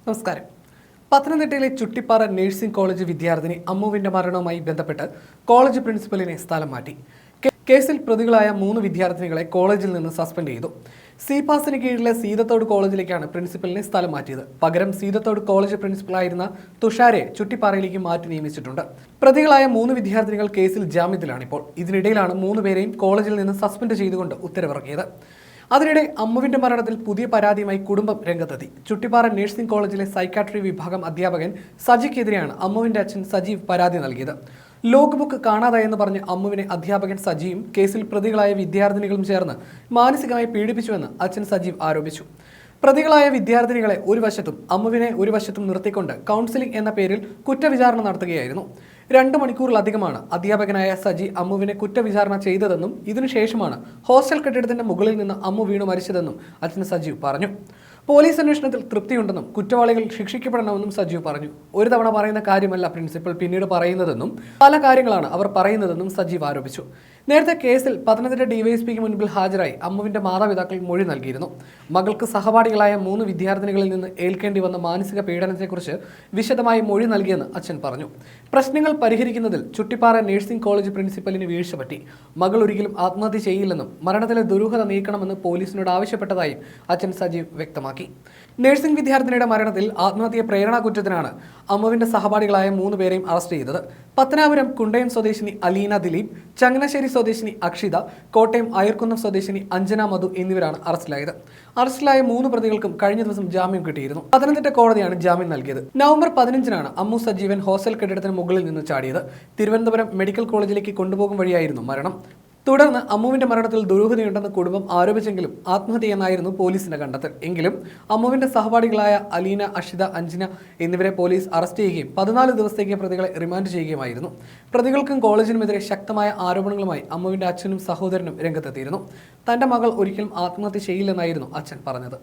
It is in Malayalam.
നമസ്കാരം. പത്തനംതിട്ടയിലെ ചുട്ടിപ്പാറ നഴ്സിംഗ് കോളേജ് വിദ്യാർത്ഥിനി അമ്മുവിന്റെ മരണവുമായി ബന്ധപ്പെട്ട് കോളേജ് പ്രിൻസിപ്പലിനെ സ്ഥലം മാറ്റി. കേസിൽ പ്രതികളായ 3 വിദ്യാർത്ഥിനികളെ കോളേജിൽ നിന്ന് സസ്പെൻഡ് ചെയ്തു. സിപാസിന് കീഴിലെ സീതത്തോട് കോളേജിലേക്കാണ് പ്രിൻസിപ്പലിനെ സ്ഥലം മാറ്റിയത്. പകരം സീതത്തോട് കോളേജ് പ്രിൻസിപ്പലായിരുന്ന തുഷാരെ ചുട്ടിപ്പാറയിലേക്ക് മാറ്റി നിയമിച്ചിട്ടുണ്ട്. പ്രതികളായ 3 വിദ്യാർത്ഥിനികൾ കേസിൽ ജാമ്യത്തിലാണിപ്പോൾ. ഇതിനിടയിലാണ് 3 പേരെയും കോളേജിൽ നിന്ന് സസ്പെൻഡ് ചെയ്തുകൊണ്ട് ഉത്തരവിറക്കിയത്. അതിനിടെ അമ്മുവിന്റെ മരണത്തിൽ പുതിയ പരാതിയുമായി കുടുംബം രംഗത്തെത്തി. ചുട്ടിപ്പാറ നഴ്സിംഗ് കോളേജിലെ സൈക്കാട്രി വിഭാഗം അധ്യാപകൻ സജിക്കെതിരെയാണ് അമ്മുവിന്റെ അച്ഛൻ സജീവ് പരാതി നൽകിയത്. ലോഗ് ബുക്ക് കാണാതായെന്ന് പറഞ്ഞ് അമ്മുവിനെ അധ്യാപകൻ സജീവും കേസിൽ പ്രതികളായ വിദ്യാർത്ഥിനികളും ചേർന്ന് മാനസികമായി പീഡിപ്പിച്ചുവെന്ന് അച്ഛൻ സജീവ് ആരോപിച്ചു. പ്രതികളായ വിദ്യാർത്ഥിനികളെ ഒരു വശത്തും അമ്മുവിനെ ഒരു വശത്തും നിർത്തിക്കൊണ്ട് കൗൺസിലിംഗ് എന്ന പേരിൽ കുറ്റവിചാരണ നടത്തുകയായിരുന്നു. 2 മണിക്കൂറിലധികമാണ് അധ്യാപകനായ സജി അമ്മുവിനെ കുറ്റവിചാരണ ചെയ്തതെന്നും ഇതിനുശേഷമാണ് ഹോസ്റ്റൽ കെട്ടിടത്തിന്റെ മുകളിൽ നിന്ന് അമ്മു വീണു മരിച്ചതെന്നും അച്ഛൻ സജീവ് പറഞ്ഞു. പോലീസ് അന്വേഷണത്തിൽ തൃപ്തിയുണ്ടെന്നും കുറ്റവാളികൾ ശിക്ഷിക്കപ്പെടണമെന്നും സജീവ് പറഞ്ഞു. ഒരു തവണ പറയുന്ന കാര്യമല്ല പ്രിൻസിപ്പൽ പിന്നീട് പറയുന്നതെന്നും പല കാര്യങ്ങളാണ് അവർ പറയുന്നതെന്നും സജീവ് ആരോപിച്ചു. നേരത്തെ കേസിൽ പത്തനംതിട്ട ഡിവൈഎസ്പിക്ക് മുൻപിൽ ഹാജരായി അമ്മുവിന്റെ മാതാപിതാക്കൾ മൊഴി നൽകിയിരുന്നു. മകൾക്ക് സഹപാഠികളായ 3 വിദ്യാർത്ഥിനികളിൽ നിന്ന് ഏൽക്കേണ്ടി വന്ന മാനസിക പീഡനത്തെക്കുറിച്ച് വിശദമായി മൊഴി നൽകിയെന്ന് അച്ഛൻ പറഞ്ഞു. പ്രശ്നങ്ങൾ പരിഹരിക്കുന്നതിൽ ചുട്ടിപ്പാറ നഴ്സിംഗ് കോളേജ് പ്രിൻസിപ്പലിന് വീഴ്ച പറ്റി. മകൾ ഒരിക്കലും ആത്മഹത്യ ചെയ്യില്ലെന്നും മരണത്തിലെ ദുരൂഹത നീക്കണമെന്ന് പോലീസിനോട് ആവശ്യപ്പെട്ടതായും അച്ഛൻ സജീവ് വ്യക്തമാക്കി. നഴ്സിംഗ് വിദ്യാർത്ഥിനിയുടെ മരണത്തിൽ ആത്മഹത്യ പ്രേരണാ കുറ്റത്തിനാണ് അമ്മുവിന്റെ സഹപാഠികളായ 3 പേരെയും അറസ്റ്റ് ചെയ്തത്. പത്തനാപുരം കുണ്ടയം സ്വദേശിനി അലീന ദിലീപ്, ചങ്ങനാശ്ശേരി സ്വദേശിനി അക്ഷിത, കോട്ടയം അയർക്കുന്നം സ്വദേശിനി അഞ്ജന മധു എന്നിവരാണ് അറസ്റ്റിലായത്. അറസ്റ്റിലായ 3 പ്രതികൾക്കും കഴിഞ്ഞ ദിവസം ജാമ്യം കിട്ടിയിരുന്നു. പത്തനംതിട്ട കോടതിയാണ് ജാമ്യം നൽകിയത്. നവംബർ 15-നാണ് അമ്മു സജീവൻ ഹോസ്റ്റൽ കെട്ടിടത്തിന് മുകളിൽ നിന്ന് ചാടിയത്. തിരുവനന്തപുരം മെഡിക്കൽ കോളേജിലേക്ക് കൊണ്ടുപോകും വഴിയായിരുന്നു മരണം. തുടർന്ന് അമ്മുവിന്റെ മരണത്തിൽ ദുരൂഹതയുണ്ടെന്ന് കുടുംബം ആരോപിച്ചെങ്കിലും ആത്മഹത്യയെന്നായിരുന്നു പോലീസിന്റെ കണ്ടെത്തൽ. എങ്കിലും അമ്മുവിന്റെ സഹപാഠികളായ അലീന, അക്ഷിത, അഞ്ജന എന്നിവരെ പോലീസ് അറസ്റ്റ് ചെയ്യുകയും 14 ദിവസത്തേക്ക് പ്രതികളെ റിമാൻഡ് ചെയ്യുകയുമായിരുന്നു. പ്രതികൾക്കും കോളേജിനുമെതിരെ ശക്തമായ ആരോപണങ്ങളുമായി അമ്മുവിന്റെ അച്ഛനും സഹോദരനും രംഗത്തെത്തിയിരുന്നു. തന്റെ മകൾ ഒരിക്കലും ആത്മഹത്യ ചെയ്യില്ലെന്നായിരുന്നു അച്ഛൻ പറഞ്ഞത്.